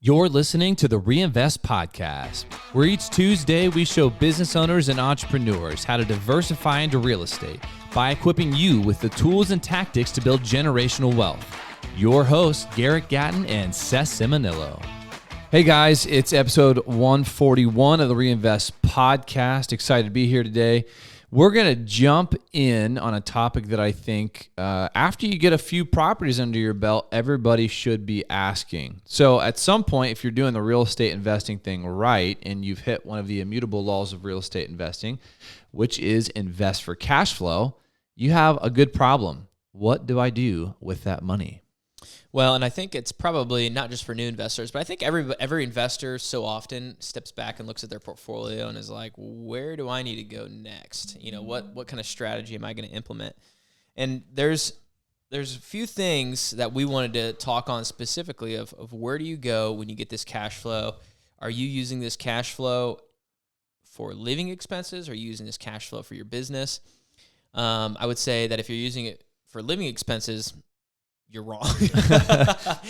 You're listening to the Reinvest Podcast, where each Tuesday we show business owners and entrepreneurs how to diversify into real estate by equipping you with the tools and tactics to build generational wealth. Your hosts, Garrett Gatton and Seth Ciminillo. Hey guys, it's episode 141 of the Reinvest Podcast. Excited to be here today. We're going to jump in on a topic that I think after you get a few properties under your belt, everybody should be asking. So at some point, if you're doing the real estate investing thing right, and you've hit one of the immutable laws of real estate investing, which is invest for cash flow, you have a good problem. What do I do with that money? Well, and I think it's probably not just for new investors, but I think every investor so often steps back and looks at their portfolio and is like, where do I need to go next? You know, what kind of strategy am I going to implement? And there's a few things that we wanted to talk on specifically of where do you go when you get this cash flow? Are you using this cash flow for living expenses? Are you using this cash flow for your business? I would say that if you're using it for living expenses, you're wrong.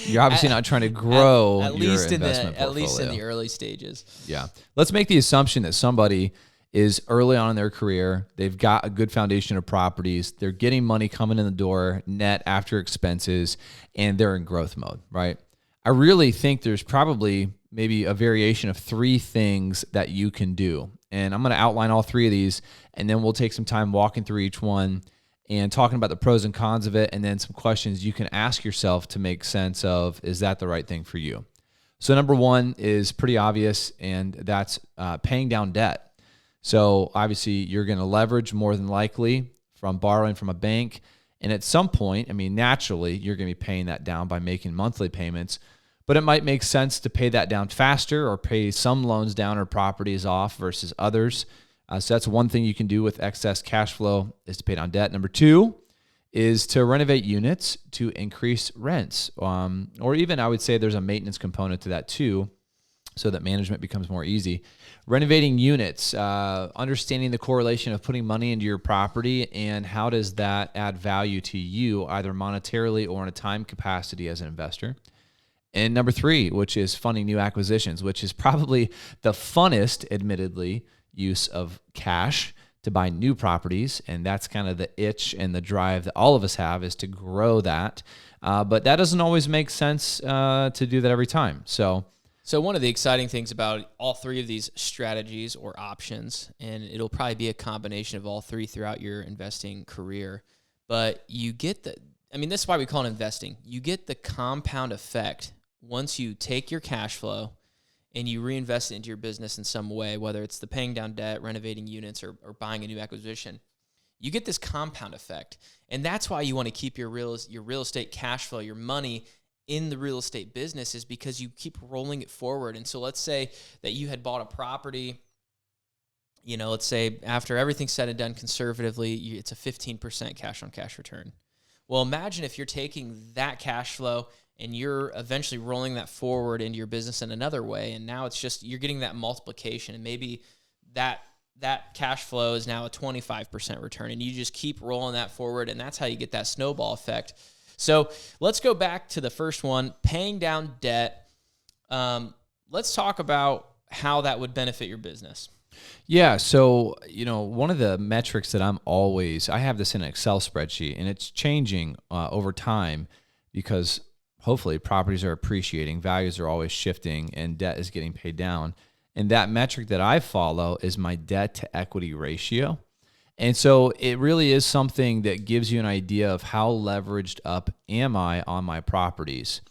You're obviously not trying to grow at least your investment portfolio. At least in the early stages. Yeah. Let's make the assumption that somebody is early on in their career. They've got a good foundation of properties. They're getting money coming in the door, net after expenses, and they're in growth mode, right? I really think there's probably maybe a variation of three things that you can do. And I'm going to outline all three of these, and then we'll take some time walking through each one and talking about the pros and cons of it, and then some questions you can ask yourself to make sense of, is that the right thing for you? So number one is pretty obvious, and that's paying down debt. So obviously you're going to leverage more than likely from borrowing from a bank, and at some point, I mean, naturally, you're going to be paying that down by making monthly payments, but it might make sense to pay that down faster or pay some loans down or properties off versus others. So that's one thing you can do with excess cash flow, is to pay down debt. Number two is to renovate units to increase rents. Or even I would say there's a maintenance component to that too, so that management becomes more easy. Renovating units, understanding the correlation of putting money into your property and how does that add value to you, either monetarily or in a time capacity as an investor. And number three, which is funding new acquisitions, which is probably the funnest, admittedly, use of cash to buy new properties, and that's kind of the itch and the drive that all of us have, is to grow that. But that doesn't always make sense to do that every time. So one of the exciting things about all three of these strategies or options, and it'll probably be a combination of all three throughout your investing career, but you get this is why we call it investing. You get the compound effect once you take your cash flow and you reinvest it into your business in some way, whether it's the paying down debt, renovating units, or buying a new acquisition. You get this compound effect. And that's why you want to keep your real estate cash flow, your money in the real estate business, is because you keep rolling it forward. And so let's say that you had bought a property, let's say after everything's said and done conservatively, it's a 15% cash on cash return. Well, imagine if you're taking that cash flow and you're eventually rolling that forward into your business in another way. And now it's just, you're getting that multiplication. And maybe that cash flow is now a 25% return. And you just keep rolling that forward. And that's how you get that snowball effect. So let's go back to the first one, paying down debt. Let's talk about how that would benefit your business. Yeah. So, one of the metrics that I have this in an Excel spreadsheet, and it's changing over time because hopefully properties are appreciating, values are always shifting, and debt is getting paid down. And that metric that I follow is my debt to equity ratio. And so it really is something that gives you an idea of how leveraged up am I on my properties.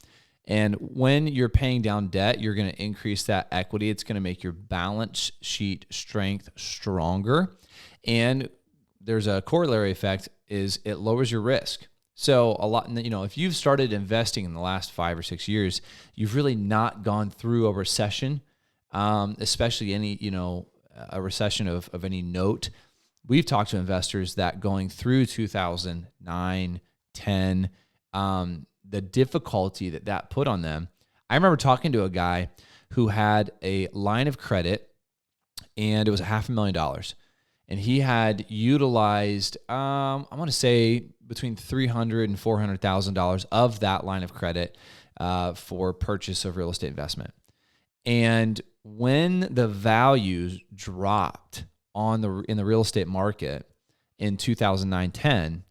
And when you're paying down debt, you're going to increase that equity. It's going to make your balance sheet strength stronger. And there's a corollary effect, is it lowers your risk. So a lot, if you've started investing in the last 5 or 6 years, you've really not gone through a recession, especially any, a recession of any note. We've talked to investors that going through 2009, 10, the difficulty that put on them. I remember talking to a guy who had a line of credit, and it was $500,000. And he had utilized, I want to say between $300,000 and $400,000 of that line of credit for purchase of real estate investment. And when the values dropped in the real estate market in 2009-10,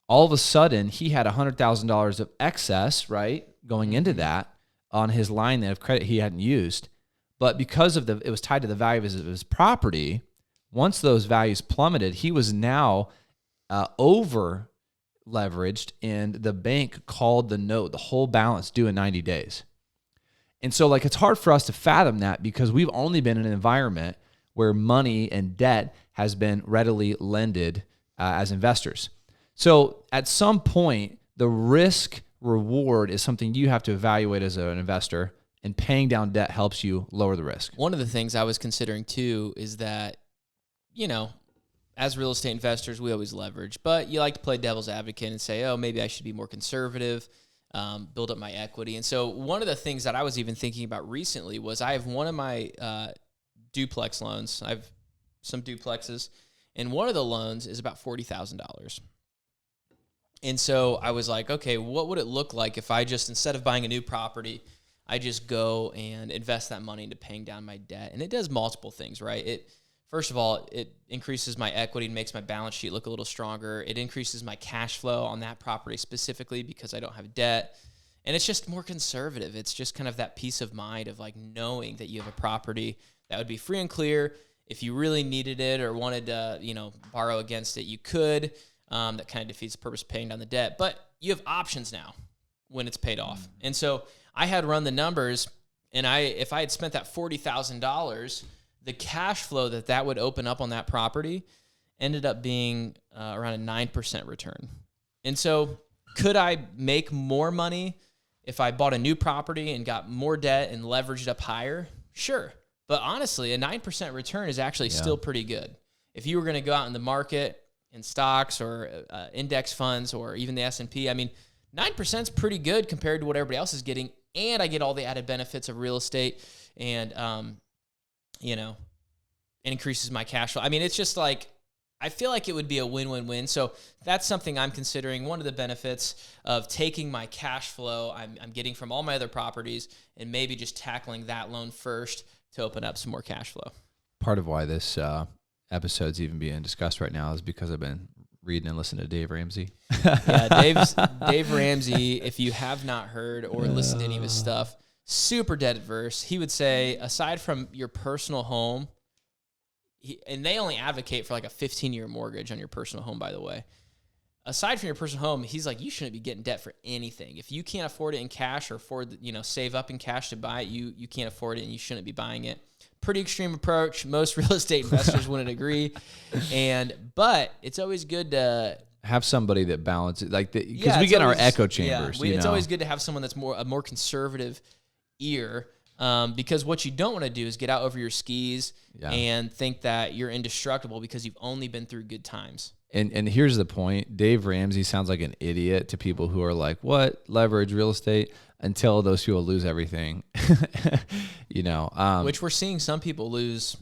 all of a sudden he had $100,000 of excess, right, going into that on his line of credit he hadn't used. But because it was tied to the value of his property, once those values plummeted, he was now over leveraged, and the bank called the whole balance due in 90 days. And so it's hard for us to fathom that because we've only been in an environment where money and debt has been readily lended as investors. So at some point, the risk reward is something you have to evaluate as an investor, and paying down debt helps you lower the risk. One of the things I was considering too is that, as real estate investors, we always leverage, but you like to play devil's advocate and say, oh, maybe I should be more conservative, build up my equity. And so one of the things that I was even thinking about recently was I have one of my duplex loans. I have some duplexes, and one of the loans is about $40,000. And so I was like, okay, what would it look like if I just, instead of buying a new property, I just go and invest that money into paying down my debt? And it does multiple things, right? First of all, it increases my equity and makes my balance sheet look a little stronger. It increases my cash flow on that property specifically because I don't have debt. And it's just more conservative. It's just kind of that peace of mind of knowing that you have a property that would be free and clear. If you really needed it or wanted to, borrow against it, you could. That kind of defeats the purpose of paying down the debt. But you have options now when it's paid off. And so I had run the numbers, and if I had spent that $40,000, the cash flow that would open up on that property ended up being around a 9% return. And so could I make more money if I bought a new property and got more debt and leveraged up higher? Sure. But honestly, a 9% return is actually still pretty good. If you were going to go out in the market in stocks or index funds or even the S&P, 9% is pretty good compared to what everybody else is getting. And I get all the added benefits of real estate and, it increases my cash flow. It's just I feel like it would be a win-win-win. So that's something I'm considering. One of the benefits of taking my cash flow I'm getting from all my other properties and maybe just tackling that loan first to open up some more cash flow. Part of why this episode's even being discussed right now is because I've been reading and listening to Dave Ramsey. Dave Ramsey, if you have not heard or listened to any of his stuff, super debt adverse. He would say, aside from your personal home, and they only advocate for a 15-year mortgage on your personal home, by the way. Aside from your personal home, he's like, you shouldn't be getting debt for anything. If you can't afford it in cash or save up in cash to buy it, you can't afford it and you shouldn't be buying it. Pretty extreme approach. Most real estate investors wouldn't agree. But it's always good to have somebody that balances, because we get our echo chambers. It's always good to have someone that's a more conservative ear. Because what you don't want to do is get out over your skis and think that you're indestructible because you've only been through good times. And here's the point. Dave Ramsey sounds like an idiot to people who are like, what? Leverage real estate? Until those people lose everything. Which we're seeing some people lose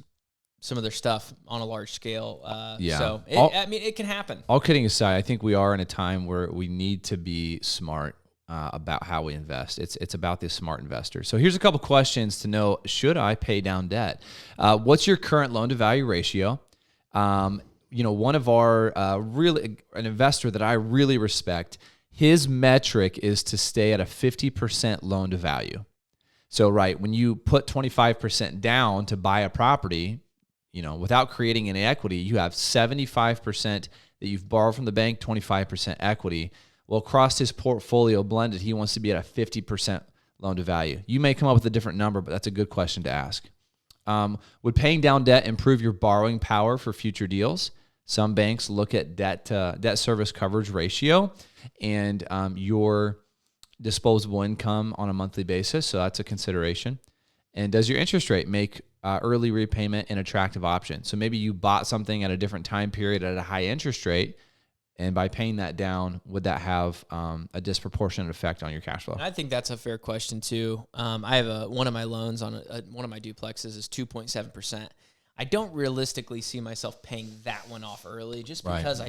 some of their stuff on a large scale. So it can happen. All kidding aside, I think we are in a time where we need to be smart about how we invest. It's about the smart investor. So here's a couple questions to know: should I pay down debt? What's your current loan to value ratio? One of our an investor that I really respect, his metric is to stay at a 50% loan to value. So when you put 25% down to buy a property, without creating any equity, you have 75% that you've borrowed from the bank, 25% equity. Well, across his portfolio blended, he wants to be at a 50% loan to value. You may come up with a different number, but that's a good question to ask. Would paying down debt improve your borrowing power for future deals? Some banks look at debt service coverage ratio and your disposable income on a monthly basis, so that's a consideration. And does your interest rate make early repayment an attractive option? So maybe you bought something at a different time period at a high interest rate, and by paying that down, would that have a disproportionate effect on your cash flow? I think that's a fair question too. I have one of my loans on one of my duplexes is 2.7%. I don't realistically see myself paying that one off early, just because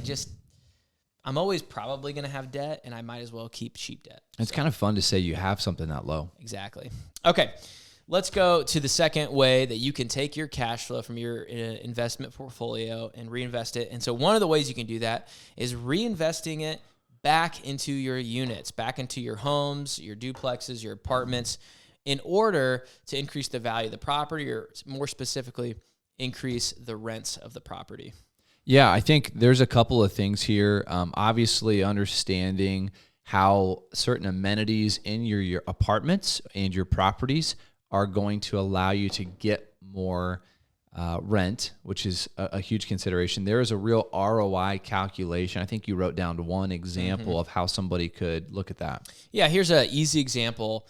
I'm always probably going to have debt, and I might as well keep cheap debt. It's kind of fun to say you have something that low. Exactly. Okay, let's go to the second way that you can take your cash flow from your investment portfolio and reinvest it. And so one of the ways you can do that is reinvesting it back into your units, back into your homes, your duplexes, your apartments, in order to increase the value of the property, or more specifically, increase the rents of the property. Yeah, I think there's a couple of things here. Obviously, understanding how certain amenities in your apartments and your properties are going to allow you to get more rent, which is a huge consideration. There is a real ROI calculation. I think you wrote down one example of how somebody could look at that. Yeah, here's an easy example.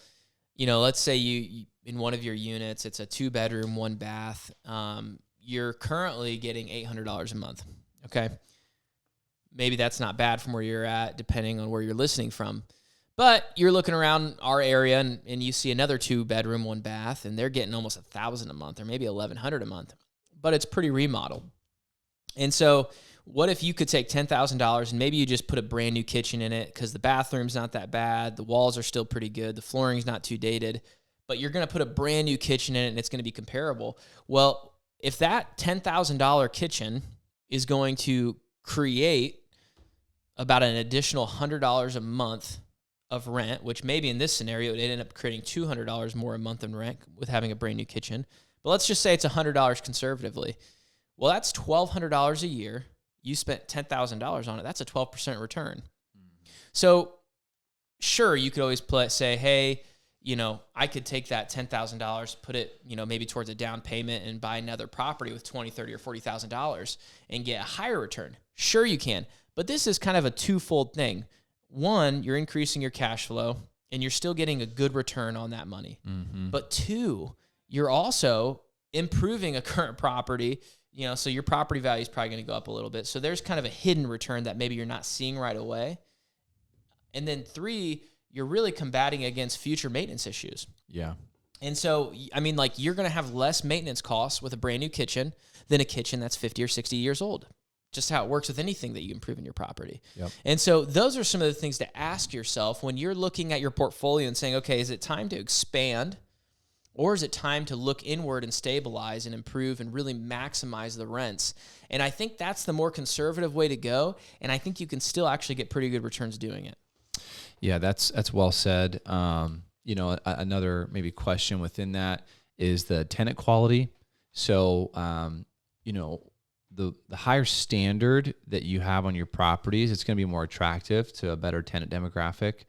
Let's say you in one of your units, it's a 2-bedroom, 1-bath. You're currently getting $800 a month, okay? Maybe that's not bad from where you're at, depending on where you're listening from. But you're looking around our area and you see another 2-bedroom, 1-bath, and they're getting almost $1,000 a month or maybe $1,100 a month, but it's pretty remodeled. And so what if you could take $10,000 and maybe you just put a brand new kitchen in it because the bathroom's not that bad, the walls are still pretty good, the flooring's not too dated, but you're going to put a brand new kitchen in it and it's going to be comparable. Well, if that $10,000 kitchen is going to create about an additional $100 a month of rent, which maybe in this scenario, it ended up creating $200 more a month in rent with having a brand new kitchen. But let's just say it's $100 conservatively. Well, that's $1,200 a year. You spent $10,000 on it. That's a 12% return. So sure, you could always say, hey, I could take that $10,000, put it, maybe towards a down payment and buy another property with $20,000, $30,000, or $40,000 and get a higher return. Sure, you can. But this is kind of a twofold thing. One, you're increasing your cash flow and you're still getting a good return on that money. Mm-hmm. But two, you're also improving a current property, so your property value is probably going to go up a little bit. So there's kind of a hidden return that maybe you're not seeing right away. And then three, you're really combating against future maintenance issues. Yeah. And so, you're going to have less maintenance costs with a brand new kitchen than a kitchen that's 50 or 60 years old. Just how it works with anything that you improve in your property. Yep. And so those are some of the things to ask yourself when you're looking at your portfolio and saying, okay, is it time to expand, or is it time to look inward and stabilize and improve and really maximize the rents? And I think that's the more conservative way to go. And I think you can still actually get pretty good returns doing it. Yeah, that's well said. Another maybe question within that is the tenant quality. So, the higher standard that you have on your properties, it's going to be more attractive to a better tenant demographic.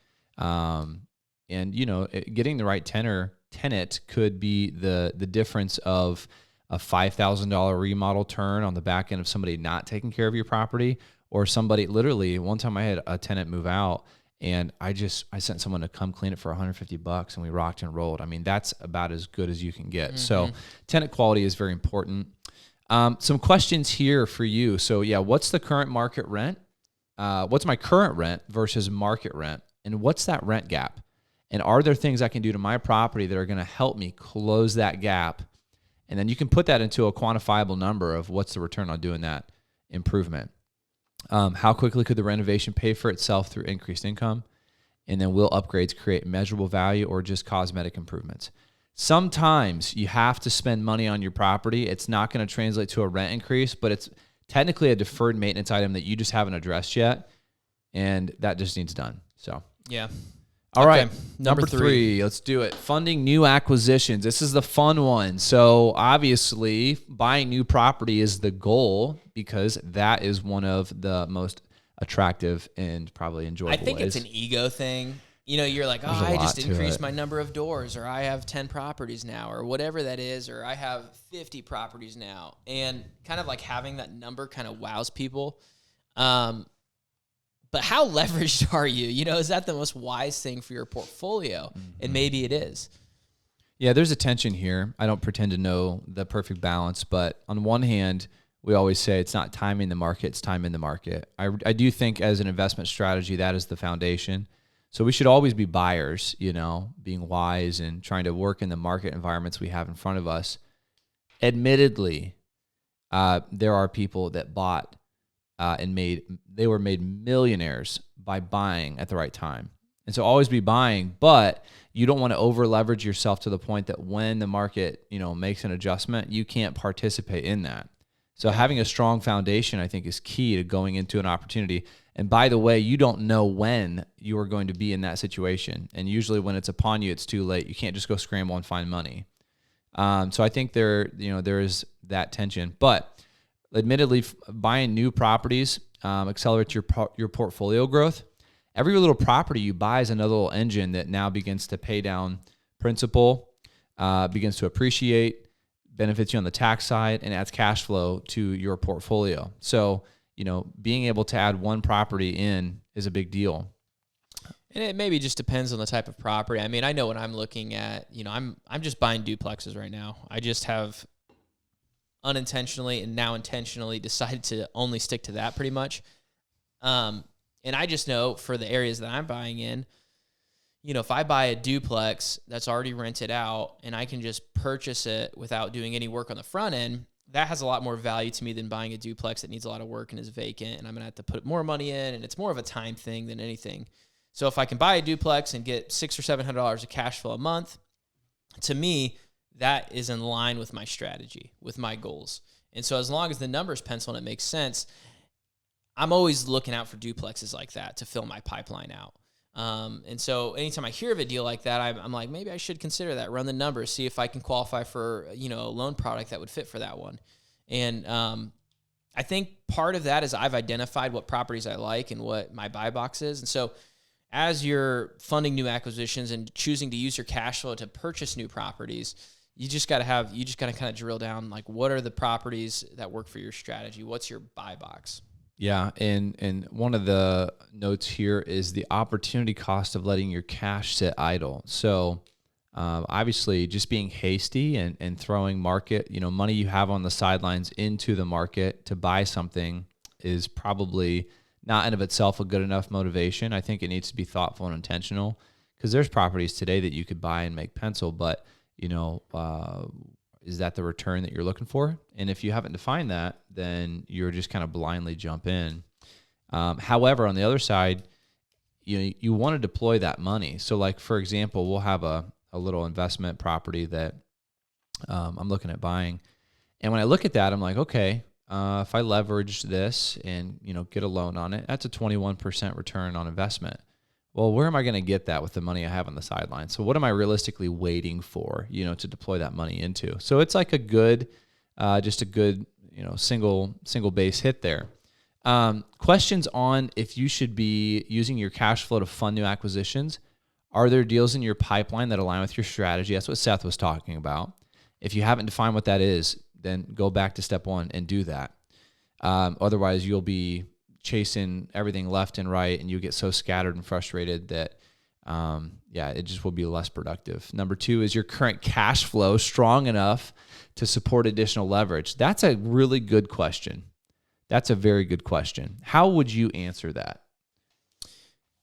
Getting the right tenant could be the difference of a $5,000 remodel turn on the back end of somebody not taking care of your property, or somebody literally, one time I had a tenant move out and I sent someone to come clean it for $150 and we rocked and rolled. I mean, that's about as good as you can get. Mm-hmm. So tenant quality is very important. Some questions here for you. So yeah, what's the current market rent? What's my current rent versus market rent? And what's that rent gap? And are there things I can do to my property that are going to help me close that gap? And then you can put that into a quantifiable number of what's the return on doing that improvement. How quickly could the renovation pay for itself through increased income? And then will upgrades create measurable value or just cosmetic improvements? Sometimes you have to spend money on your property. It's not going to translate to a rent increase, but it's technically a deferred maintenance item that you just haven't addressed yet, and that just needs done. So yeah. All right. Number three. Let's do it. Funding new acquisitions. This is the fun one. So obviously, buying new property is the goal because that is one of the most attractive and probably enjoyable ways. I think it's an ego thing. You're like, I just increased my number of doors, or I have 10 properties now, or whatever that is, or I have 50 properties now. And kind of like having that number kind of wows people. But how leveraged are you? Is that the most wise thing for your portfolio? Mm-hmm. And maybe it is. Yeah, there's a tension here. I don't pretend to know the perfect balance, but on one hand, we always say it's not timing the market, it's time in the market. I do think as an investment strategy, that is the foundation. So we should always be buyers, being wise and trying to work in the market environments we have in front of us. Admittedly, there are people that bought and they were made millionaires by buying at the right time. And so always be buying, but you don't want to over leverage yourself to the point that when the market, makes an adjustment, you can't participate in that. So having a strong foundation, I think, is key to going into an opportunity. And by the way, you don't know when you are going to be in that situation. And usually when it's upon you, it's too late. You can't just go scramble and find money. So I think there is that tension. But admittedly, buying new properties accelerates your portfolio growth. Every little property you buy is another little engine that now begins to pay down principal, begins to appreciate, benefits you on the tax side, and adds cash flow to your portfolio. So, being able to add one property in is a big deal. And it maybe just depends on the type of property. I mean, I know when I'm looking at, I'm just buying duplexes right now. I just have unintentionally and now intentionally decided to only stick to that pretty much. And I just know for the areas that I'm buying in, if I buy a duplex that's already rented out and I can just purchase it without doing any work on the front end, that has a lot more value to me than buying a duplex that needs a lot of work and is vacant, and I'm going to have to put more money in, and it's more of a time thing than anything. So if I can buy a duplex and get $600 or $700 of cash flow a month, to me, that is in line with my strategy, with my goals. And so as long as the numbers pencil and it makes sense, I'm always looking out for duplexes like that to fill my pipeline out. And so anytime I hear of a deal like that, I'm like, maybe I should consider that, run the numbers, see if I can qualify for, a loan product that would fit for that one. And I think part of that is I've identified what properties I like and what my buy box is. And so as you're funding new acquisitions and choosing to use your cash flow to purchase new properties, you just got to kind of drill down, like, what are the properties that work for your strategy? What's your buy box? Yeah, and one of the notes here is the opportunity cost of letting your cash sit idle. So obviously just being hasty and throwing money you have on the sidelines into the market to buy something is probably not in of itself a good enough motivation. I think it needs to be thoughtful and intentional, because there's properties today that you could buy and make pencil, but is that the return that you're looking for? And if you haven't defined that, then you're just kind of blindly jump in. However, on the other side, you want to deploy that money. So like, for example, we'll have a little investment property that I'm looking at buying. And when I look at that, I'm like, okay, if I leverage this and, get a loan on it, that's a 21% return on investment. Well, where am I going to get that with the money I have on the sideline? So what am I realistically waiting for, to deploy that money into? So it's like a good, single base hit there. Questions on if you should be using your cash flow to fund new acquisitions. Are there deals in your pipeline that align with your strategy? That's what Seth was talking about. If you haven't defined what that is, then go back to step one and do that. Otherwise, you'll be chasing everything left and right, and you get so scattered and frustrated that it just will be less productive. Number two, is your current cash flow strong enough to support additional leverage? That's a really good question. That's a very good question. How would you answer that?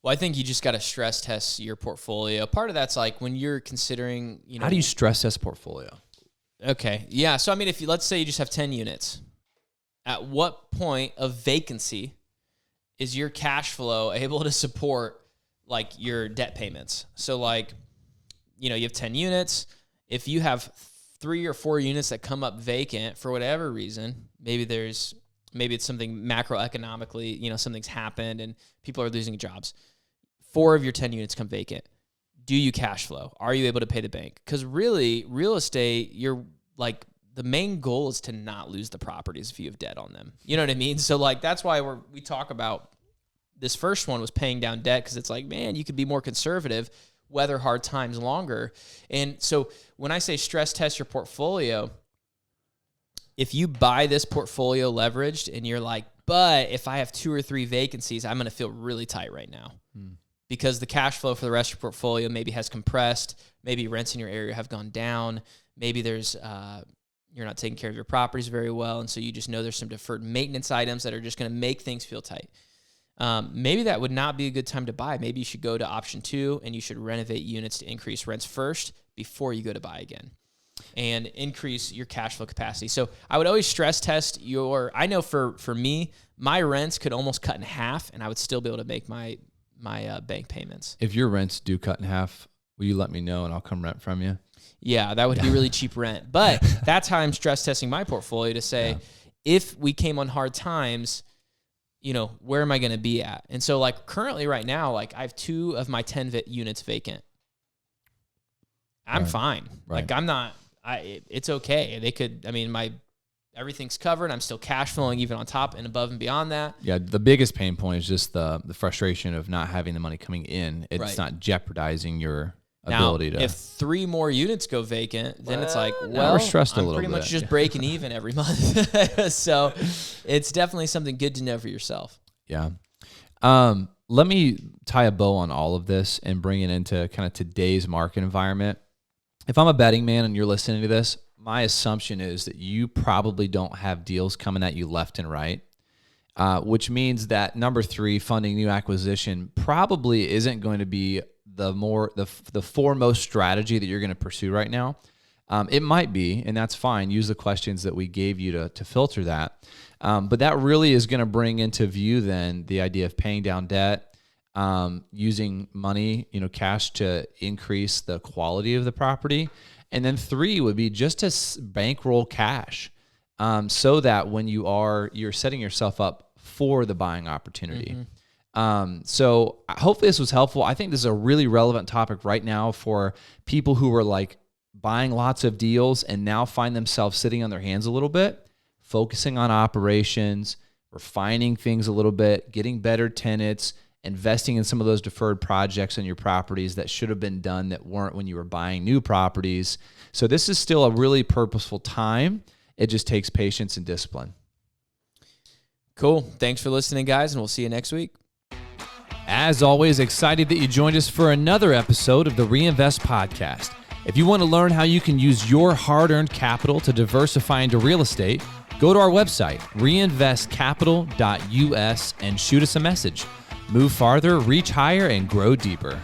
Well, I think you just got to stress test your portfolio. Part of that's like when you're considering, how do you stress test portfolio? Okay. Yeah. So, I mean, let's say you just have 10 units, at what point of vacancy is your cash flow able to support like your debt payments? So like, you have 10 units. If you have 3 or 4 units that come up vacant for whatever reason, maybe it's something macroeconomically, something's happened and people are losing jobs. 4 of your 10 units come vacant. Do you cash flow? Are you able to pay the bank? Because really, real estate, the main goal is to not lose the properties if you have debt on them. You know what I mean? So like, that's why we talk about this first one was paying down debt, because it's like, man, you could be more conservative, weather hard times longer. And so when I say stress test your portfolio, if you buy this portfolio leveraged and you're like, but if I have 2 or 3 vacancies, I'm going to feel really tight right now. Because the cash flow for the rest of your portfolio maybe has compressed, maybe rents in your area have gone down, maybe there's you're not taking care of your properties very well, and so you just know there's some deferred maintenance items that are just going to make things feel tight. Maybe that would not be a good time to buy. Maybe you should go to option 2 and you should renovate units to increase rents first before you go to buy again. and increase your cash flow capacity. So I would always stress test I know for me, my rents could almost cut in half and I would still be able to make my bank payments. If your rents do cut in half, will you let me know and I'll come rent from you? Yeah, that would be really cheap rent. But that's how I'm stress testing my portfolio to say, if we came on hard times, where am I going to be at? And so like currently right now, like I have 2 of my 10 units vacant. I'm fine. Right. Like I'm not, it's okay. They could, everything's covered. I'm still cash flowing even on top and above and beyond that. Yeah. The biggest pain point is just the frustration of not having the money coming in. It's not jeopardizing your ability to. If 3 more units go vacant, then it's like, we're stressed a little pretty bit. much just breaking even every month. So it's definitely something good to know for yourself. Yeah. Let me tie a bow on all of this and bring it into kind of today's market environment. If I'm a betting man and you're listening to this, my assumption is that you probably don't have deals coming at you left and right, which means that number 3, funding new acquisition, probably isn't going to be the foremost strategy that you're going to pursue right now. It might be, and that's fine. Use the questions that we gave you to filter that. But that really is going to bring into view then the idea of paying down debt, using money, cash to increase the quality of the property. And then 3 would be just to bankroll cash, so that when you're setting yourself up for the buying opportunity. So hopefully this was helpful. I think this is a really relevant topic right now for people who are like buying lots of deals and now find themselves sitting on their hands a little bit, focusing on operations, refining things a little bit, getting better tenants, investing in some of those deferred projects on your properties that should have been done that weren't when you were buying new properties. So this is still a really purposeful time. It just takes patience and discipline. Cool. Thanks for listening, guys, and we'll see you next week. As always, excited that you joined us for another episode of the Reinvest Podcast. If you want to learn how you can use your hard-earned capital to diversify into real estate, go to our website, reinvestcapital.us, and shoot us a message. Move farther, reach higher, and grow deeper.